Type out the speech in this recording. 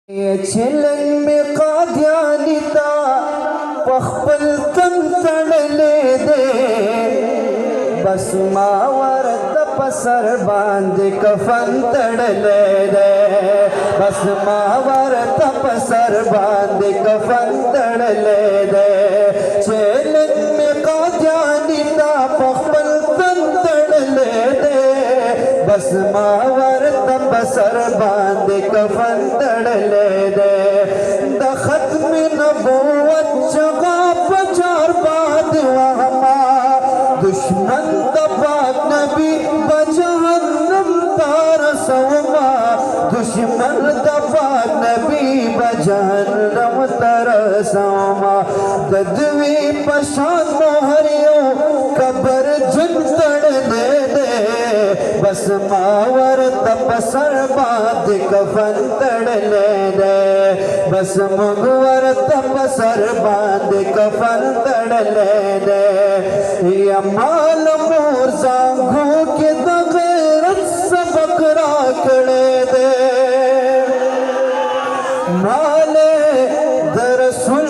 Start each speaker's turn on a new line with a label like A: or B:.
A: ये छिलन में कादियानिता पखपल तन तड़ले दे बस मावर तपसर बांध कफन तड़ले दे बस मावर तपसर बांध कफन तड़ले दे छिलन में कादियानिता पखपल तन तड़ले दे बस मावर तपसर बांध कफन तड़ले दे दखत में नबूवत जगह पचार बाद वहमा दुश्मन दबाक नबी बजहन्नम तार सौमा दुश्मन दबाक नबी बजहन्नम तार सौमा ददवी पशान मोहरियों कबर जुन तड़ले दे बस मावर तपसर बांध कफन तड़ले दे बस मुगवर तपसर बांध कफन तड़ले दे या माल मोरजांगू के दगैरत सबक राखड़े दे माले दरसुल